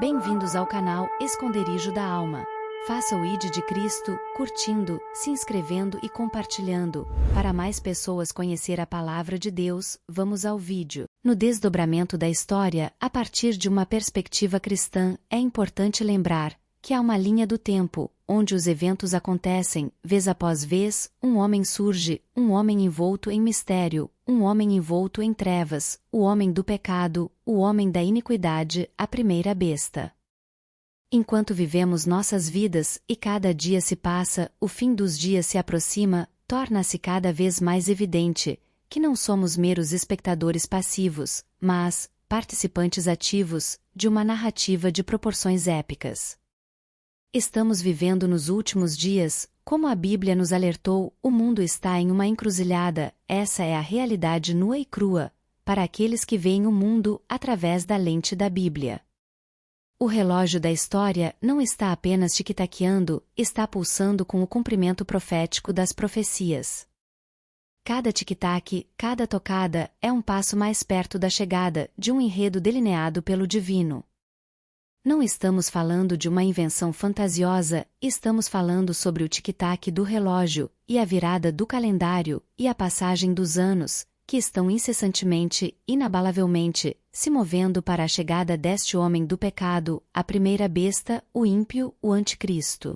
Bem-vindos ao canal Esconderijo da Alma. Faça o ID de Cristo, curtindo, se inscrevendo e compartilhando. Para mais pessoas conhecer a palavra de Deus, vamos ao vídeo. No desdobramento da história, a partir de uma perspectiva cristã, é importante lembrar que há uma linha do tempo, onde os eventos acontecem, vez após vez, um homem surge, um homem envolto em mistério, um homem envolto em trevas, o homem do pecado, o homem da iniquidade, a primeira besta. Enquanto vivemos nossas vidas, e cada dia se passa, o fim dos dias se aproxima, torna-se cada vez mais evidente que não somos meros espectadores passivos, mas participantes ativos de uma narrativa de proporções épicas. Estamos vivendo nos últimos dias, como a Bíblia nos alertou, o mundo está em uma encruzilhada, essa é a realidade nua e crua, para aqueles que veem o mundo através da lente da Bíblia. O relógio da história não está apenas tic-taqueando, está pulsando com o cumprimento profético das profecias. Cada tic-tac, cada tocada, é um passo mais perto da chegada de um enredo delineado pelo divino. Não estamos falando de uma invenção fantasiosa, estamos falando sobre o tic-tac do relógio, e a virada do calendário, e a passagem dos anos, que estão incessantemente, inabalavelmente, se movendo para a chegada deste homem do pecado, a primeira besta, o ímpio, o anticristo.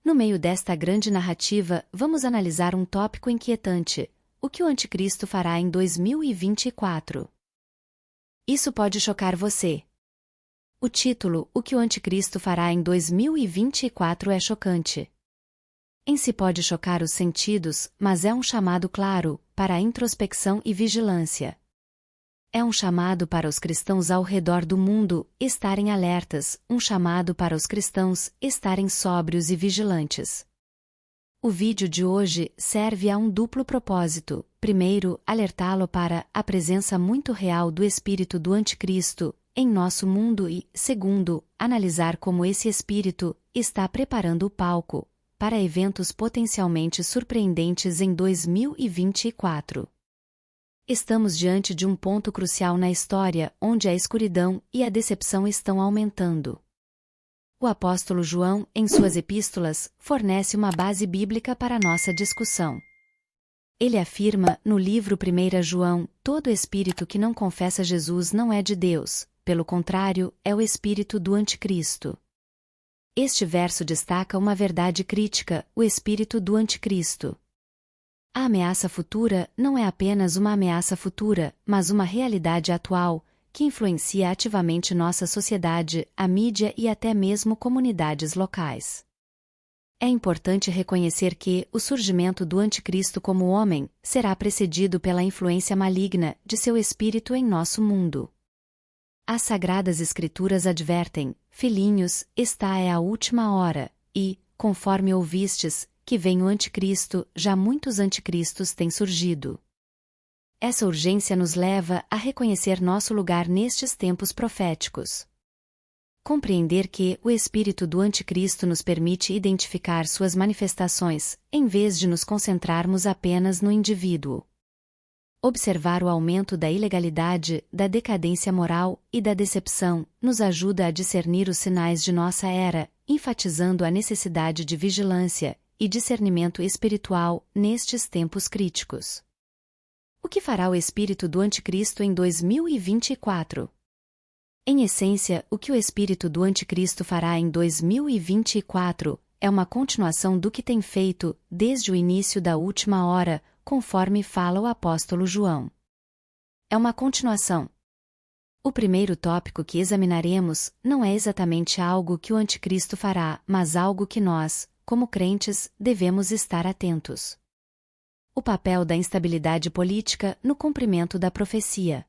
No meio desta grande narrativa, vamos analisar um tópico inquietante: o que o anticristo fará em 2024? Isso pode chocar você. O título, O que o Anticristo fará em 2024 é chocante. Em si pode chocar os sentidos, mas é um chamado claro, para a introspecção e vigilância. É um chamado para os cristãos ao redor do mundo estarem alertas, um chamado para os cristãos estarem sóbrios e vigilantes. O vídeo de hoje serve a um duplo propósito: primeiro, alertá-lo para a presença muito real do espírito do anticristo em nosso mundo e, segundo, analisar como esse espírito está preparando o palco para eventos potencialmente surpreendentes em 2024. Estamos diante de um ponto crucial na história onde a escuridão e a decepção estão aumentando. O apóstolo João, em suas epístolas, fornece uma base bíblica para nossa discussão. Ele afirma, no livro 1 João, todo espírito que não confessa Jesus não é de Deus. Pelo contrário, é o espírito do anticristo. Este verso destaca uma verdade crítica: o espírito do anticristo. A ameaça futura não é apenas uma ameaça futura, mas uma realidade atual, que influencia ativamente nossa sociedade, a mídia e até mesmo comunidades locais. É importante reconhecer que o surgimento do anticristo como homem será precedido pela influência maligna de seu espírito em nosso mundo. As Sagradas Escrituras advertem: filhinhos, esta é a última hora, e, conforme ouvistes, que vem o anticristo, já muitos anticristos têm surgido. Essa urgência nos leva a reconhecer nosso lugar nestes tempos proféticos. Compreender que o espírito do anticristo nos permite identificar suas manifestações, em vez de nos concentrarmos apenas no indivíduo. Observar o aumento da ilegalidade, da decadência moral e da decepção nos ajuda a discernir os sinais de nossa era, enfatizando a necessidade de vigilância e discernimento espiritual nestes tempos críticos. O que fará o espírito do anticristo em 2024? Em essência, o que o espírito do anticristo fará em 2024 é uma continuação do que tem feito desde o início da última hora, conforme fala o apóstolo João. É uma continuação. O primeiro tópico que examinaremos não é exatamente algo que o anticristo fará, mas algo que nós, como crentes, devemos estar atentos. O papel da instabilidade política no cumprimento da profecia.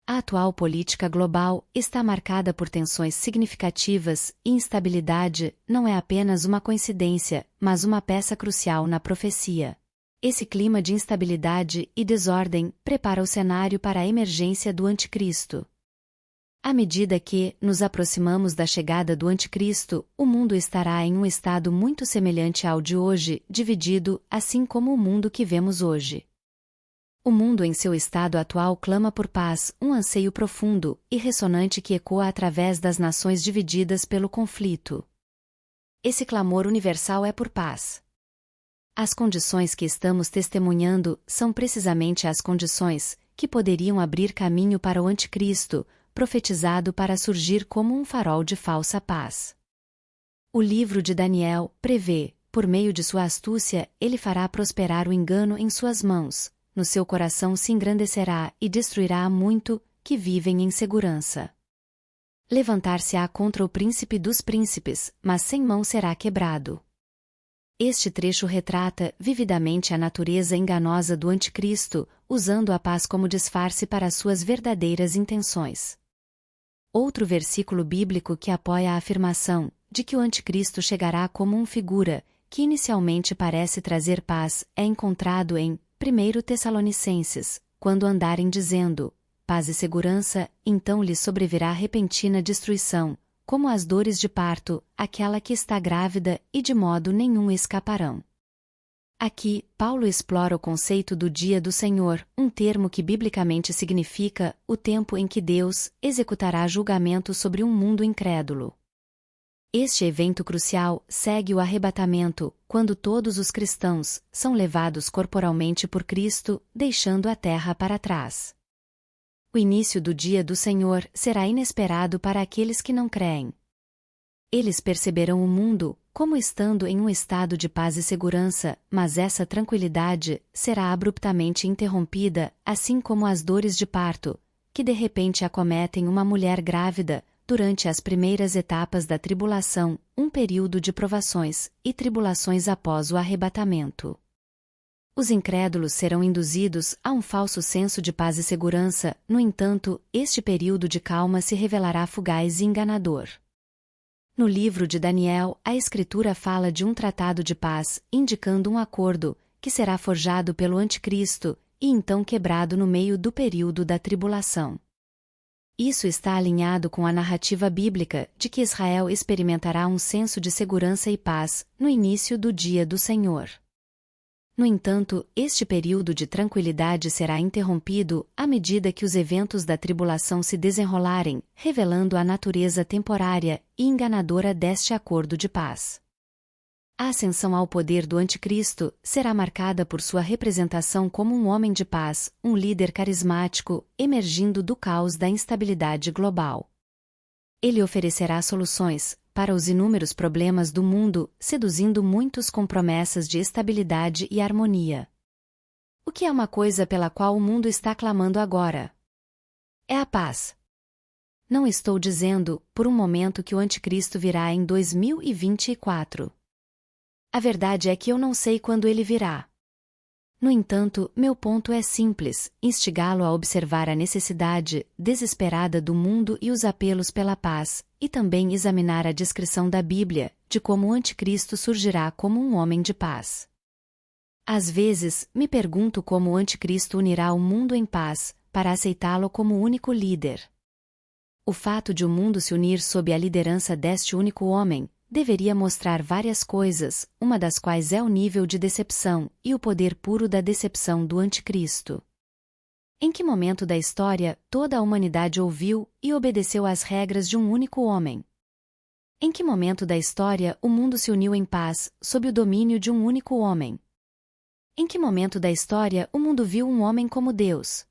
A atual política global está marcada por tensões significativas e instabilidade não é apenas uma coincidência, mas uma peça crucial na profecia. Esse clima de instabilidade e desordem prepara o cenário para a emergência do anticristo. À medida que nos aproximamos da chegada do anticristo, o mundo estará em um estado muito semelhante ao de hoje, dividido, assim como o mundo que vemos hoje. O mundo em seu estado atual clama por paz, um anseio profundo e ressonante que ecoa através das nações divididas pelo conflito. Esse clamor universal é por paz. As condições que estamos testemunhando são precisamente as condições que poderiam abrir caminho para o anticristo, profetizado para surgir como um farol de falsa paz. O livro de Daniel prevê, por meio de sua astúcia, ele fará prosperar o engano em suas mãos, no seu coração se engrandecerá e destruirá a muito que vivem em segurança. Levantar-se-á contra o príncipe dos príncipes, mas sem mão será quebrado. Este trecho retrata vividamente a natureza enganosa do anticristo, usando a paz como disfarce para suas verdadeiras intenções. Outro versículo bíblico que apoia a afirmação de que o anticristo chegará como uma figura que inicialmente parece trazer paz é encontrado em 1 Tessalonicenses, quando andarem dizendo paz e segurança, então lhes sobrevirá repentina destruição, como as dores de parto, aquela que está grávida e de modo nenhum escaparão. Aqui, Paulo explora o conceito do dia do Senhor, um termo que biblicamente significa o tempo em que Deus executará julgamento sobre um mundo incrédulo. Este evento crucial segue o arrebatamento, quando todos os cristãos são levados corporalmente por Cristo, deixando a terra para trás. O início do dia do Senhor será inesperado para aqueles que não creem. Eles perceberão o mundo como estando em um estado de paz e segurança, mas essa tranquilidade será abruptamente interrompida, assim como as dores de parto, que de repente acometem uma mulher grávida, durante as primeiras etapas da tribulação, um período de provações e tribulações após o arrebatamento. Os incrédulos serão induzidos a um falso senso de paz e segurança, no entanto, este período de calma se revelará fugaz e enganador. No livro de Daniel, a Escritura fala de um tratado de paz, indicando um acordo, que será forjado pelo anticristo, e então quebrado no meio do período da tribulação. Isso está alinhado com a narrativa bíblica de que Israel experimentará um senso de segurança e paz no início do dia do Senhor. No entanto, este período de tranquilidade será interrompido à medida que os eventos da tribulação se desenrolarem, revelando a natureza temporária e enganadora deste acordo de paz. A ascensão ao poder do anticristo será marcada por sua representação como um homem de paz, um líder carismático, emergindo do caos da instabilidade global. Ele oferecerá soluções para os inúmeros problemas do mundo, seduzindo muitos com promessas de estabilidade e harmonia. O que é uma coisa pela qual o mundo está clamando agora? É a paz. Não estou dizendo, por um momento, que o anticristo virá em 2024. A verdade é que eu não sei quando ele virá. No entanto, meu ponto é simples, instigá-lo a observar a necessidade desesperada do mundo e os apelos pela paz, e também examinar a descrição da Bíblia, de como o anticristo surgirá como um homem de paz. Às vezes, me pergunto como o anticristo unirá o mundo em paz, para aceitá-lo como único líder. O fato de o mundo se unir sob a liderança deste único homem, deveria mostrar várias coisas, uma das quais é o nível de decepção e o poder puro da decepção do anticristo. Em que momento da história toda a humanidade ouviu e obedeceu às regras de um único homem? Em que momento da história o mundo se uniu em paz, sob o domínio de um único homem? Em que momento da história o mundo viu um homem como Deus?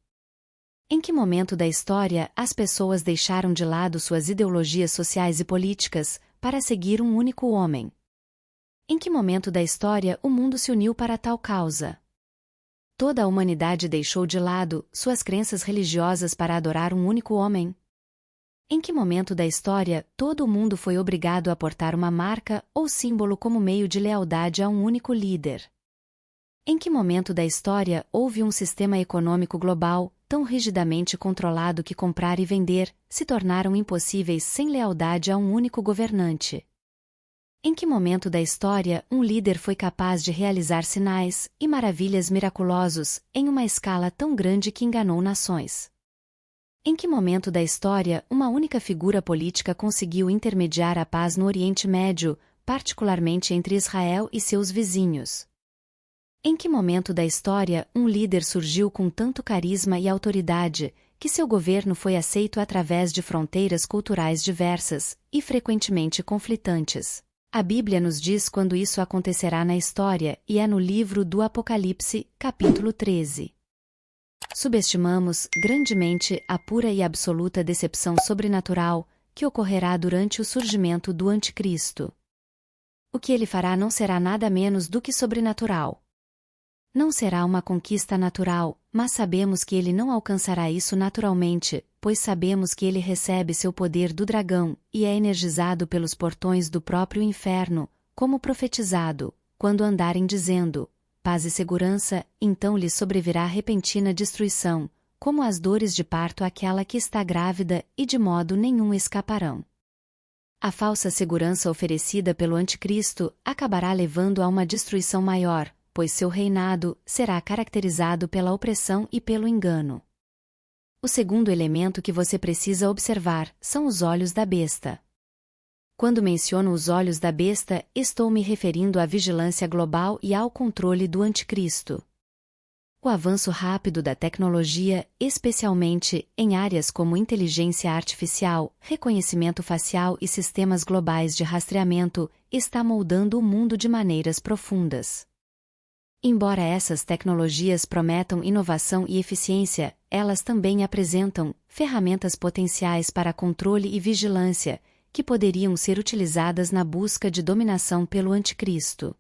Em que momento da história as pessoas deixaram de lado suas ideologias sociais e políticas, para seguir um único homem? Em que momento da história o mundo se uniu para tal causa? Toda a humanidade deixou de lado suas crenças religiosas para adorar um único homem? Em que momento da história todo o mundo foi obrigado a portar uma marca ou símbolo como meio de lealdade a um único líder? Em que momento da história houve um sistema econômico global, tão rigidamente controlado que comprar e vender se tornaram impossíveis sem lealdade a um único governante? Em que momento da história um líder foi capaz de realizar sinais e maravilhas miraculosos em uma escala tão grande que enganou nações? Em que momento da história uma única figura política conseguiu intermediar a paz no Oriente Médio, particularmente entre Israel e seus vizinhos? Em que momento da história um líder surgiu com tanto carisma e autoridade, que seu governo foi aceito através de fronteiras culturais diversas e frequentemente conflitantes? A Bíblia nos diz quando isso acontecerá na história, e é no livro do Apocalipse, capítulo 13. Subestimamos grandemente a pura e absoluta decepção sobrenatural que ocorrerá durante o surgimento do Anticristo. O que ele fará não será nada menos do que sobrenatural. Não será uma conquista natural, mas sabemos que ele não alcançará isso naturalmente, pois sabemos que ele recebe seu poder do dragão e é energizado pelos portões do próprio inferno, como profetizado, quando andarem dizendo: paz e segurança, então lhe sobrevirá repentina destruição, como as dores de parto àquela que está grávida, e de modo nenhum escaparão. A falsa segurança oferecida pelo Anticristo acabará levando a uma destruição maior, pois seu reinado será caracterizado pela opressão e pelo engano. O segundo elemento que você precisa observar são os olhos da besta. Quando menciono os olhos da besta, estou me referindo à vigilância global e ao controle do Anticristo. O avanço rápido da tecnologia, especialmente em áreas como inteligência artificial, reconhecimento facial e sistemas globais de rastreamento, está moldando o mundo de maneiras profundas. Embora essas tecnologias prometam inovação e eficiência, elas também apresentam ferramentas potenciais para controle e vigilância, que poderiam ser utilizadas na busca de dominação pelo Anticristo.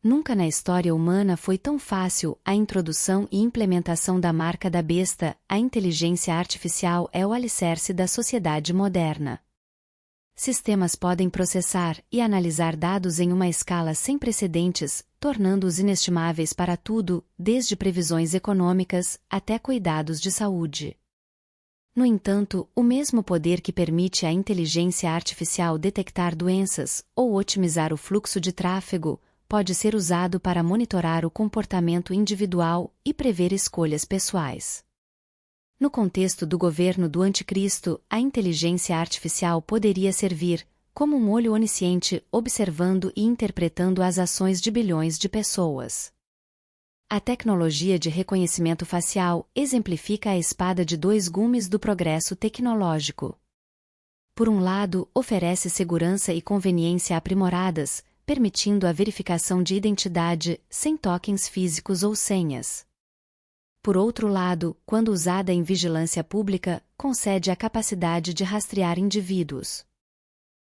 Nunca na história humana foi tão fácil a introdução e implementação da marca da besta. A inteligência artificial é o alicerce da sociedade moderna. Sistemas podem processar e analisar dados em uma escala sem precedentes, tornando-os inestimáveis para tudo, desde previsões econômicas até cuidados de saúde. No entanto, o mesmo poder que permite à inteligência artificial detectar doenças ou otimizar o fluxo de tráfego pode ser usado para monitorar o comportamento individual e prever escolhas pessoais. No contexto do governo do Anticristo, a inteligência artificial poderia servir como um olho onisciente observando e interpretando as ações de bilhões de pessoas. A tecnologia de reconhecimento facial exemplifica a espada de dois gumes do progresso tecnológico. Por um lado, oferece segurança e conveniência aprimoradas, permitindo a verificação de identidade sem tokens físicos ou senhas. Por outro lado, quando usada em vigilância pública, concede a capacidade de rastrear indivíduos.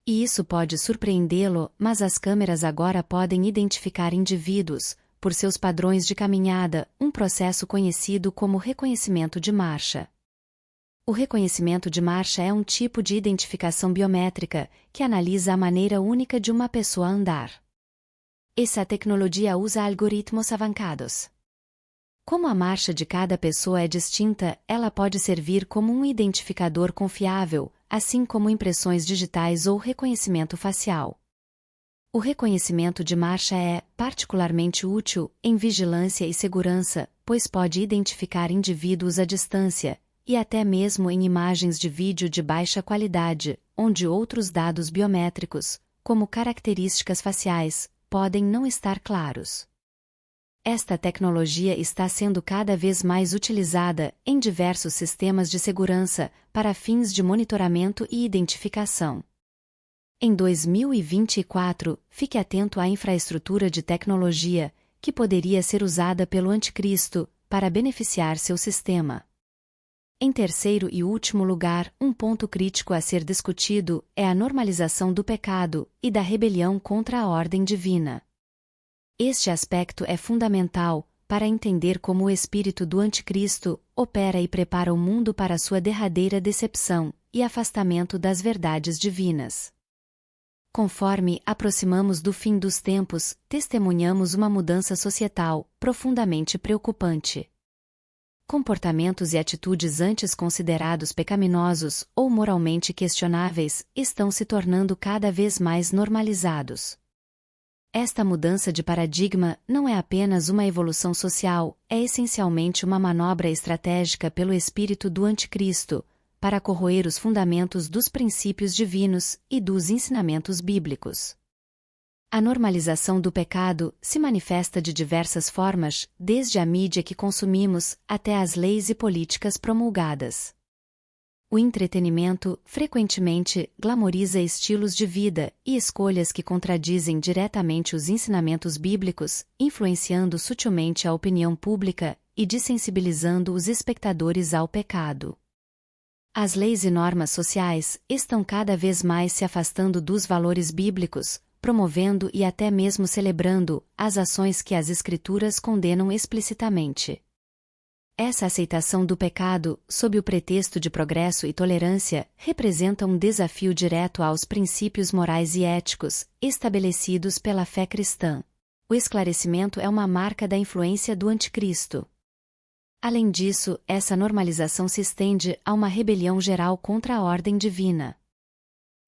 E isso pode surpreendê-lo, mas as câmeras agora podem identificar indivíduos, por seus padrões de caminhada, um processo conhecido como reconhecimento de marcha. O reconhecimento de marcha é um tipo de identificação biométrica que analisa a maneira única de uma pessoa andar. Essa tecnologia usa algoritmos avançados. Como a marcha de cada pessoa é distinta, ela pode servir como um identificador confiável, assim como impressões digitais ou reconhecimento facial. O reconhecimento de marcha é particularmente útil em vigilância e segurança, pois pode identificar indivíduos à distância, e até mesmo em imagens de vídeo de baixa qualidade, onde outros dados biométricos, como características faciais, podem não estar claros. Esta tecnologia está sendo cada vez mais utilizada em diversos sistemas de segurança para fins de monitoramento e identificação. Em 2024, fique atento à infraestrutura de tecnologia que poderia ser usada pelo Anticristo para beneficiar seu sistema. Em terceiro e último lugar, um ponto crítico a ser discutido é a normalização do pecado e da rebelião contra a ordem divina. Este aspecto é fundamental para entender como o espírito do Anticristo opera e prepara o mundo para sua derradeira decepção e afastamento das verdades divinas. Conforme aproximamos do fim dos tempos, testemunhamos uma mudança societal profundamente preocupante. Comportamentos e atitudes antes considerados pecaminosos ou moralmente questionáveis estão se tornando cada vez mais normalizados. Esta mudança de paradigma não é apenas uma evolução social, é essencialmente uma manobra estratégica pelo espírito do Anticristo, para corroer os fundamentos dos princípios divinos e dos ensinamentos bíblicos. A normalização do pecado se manifesta de diversas formas, desde a mídia que consumimos até as leis e políticas promulgadas. O entretenimento, frequentemente, glamoriza estilos de vida e escolhas que contradizem diretamente os ensinamentos bíblicos, influenciando sutilmente a opinião pública e dessensibilizando os espectadores ao pecado. As leis e normas sociais estão cada vez mais se afastando dos valores bíblicos, promovendo e até mesmo celebrando as ações que as Escrituras condenam explicitamente. Essa aceitação do pecado, sob o pretexto de progresso e tolerância, representa um desafio direto aos princípios morais e éticos estabelecidos pela fé cristã. O esclarecimento é uma marca da influência do anticristo. Além disso, essa normalização se estende a uma rebelião geral contra a ordem divina.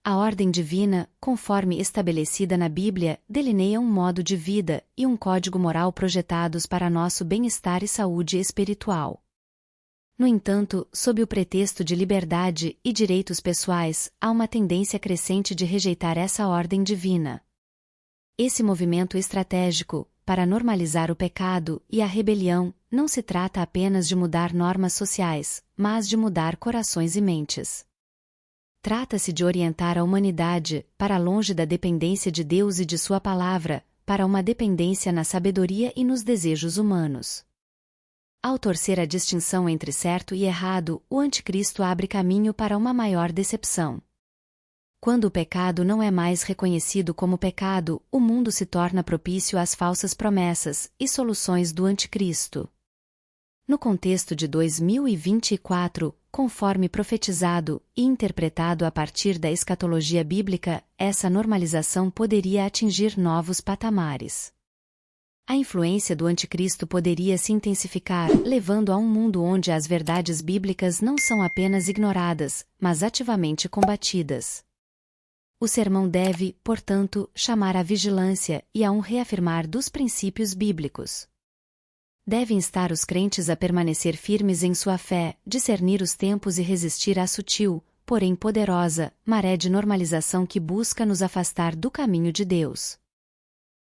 A ordem divina, conforme estabelecida na Bíblia, delineia um modo de vida e um código moral projetados para nosso bem-estar e saúde espiritual. No entanto, sob o pretexto de liberdade e direitos pessoais, há uma tendência crescente de rejeitar essa ordem divina. Esse movimento estratégico, para normalizar o pecado e a rebelião, não se trata apenas de mudar normas sociais, mas de mudar corações e mentes. Trata-se de orientar a humanidade para longe da dependência de Deus e de sua palavra, para uma dependência na sabedoria e nos desejos humanos. Ao torcer a distinção entre certo e errado, o anticristo abre caminho para uma maior decepção. Quando o pecado não é mais reconhecido como pecado, o mundo se torna propício às falsas promessas e soluções do anticristo. No contexto de 2024, conforme profetizado e interpretado a partir da escatologia bíblica, essa normalização poderia atingir novos patamares. A influência do anticristo poderia se intensificar, levando a um mundo onde as verdades bíblicas não são apenas ignoradas, mas ativamente combatidas. O sermão deve, portanto, chamar à vigilância e a um reafirmar dos princípios bíblicos. Devem instar os crentes a permanecer firmes em sua fé, discernir os tempos e resistir à sutil, porém poderosa, maré de normalização que busca nos afastar do caminho de Deus.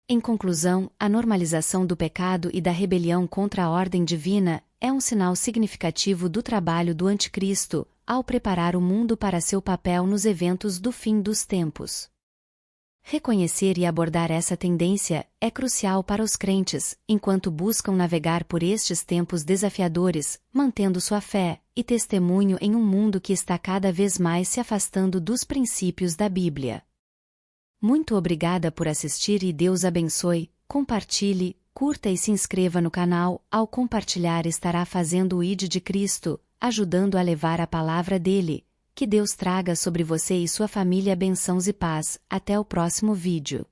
Em conclusão, a normalização do pecado e da rebelião contra a ordem divina é um sinal significativo do trabalho do anticristo, ao preparar o mundo para seu papel nos eventos do fim dos tempos. Reconhecer e abordar essa tendência é crucial para os crentes, enquanto buscam navegar por estes tempos desafiadores, mantendo sua fé e testemunho em um mundo que está cada vez mais se afastando dos princípios da Bíblia. Muito obrigada por assistir e Deus abençoe, compartilhe, curta e se inscreva no canal. Ao compartilhar estará fazendo o ID de Cristo, ajudando a levar a palavra dele. Que Deus traga sobre você e sua família bênçãos e paz. Até o próximo vídeo.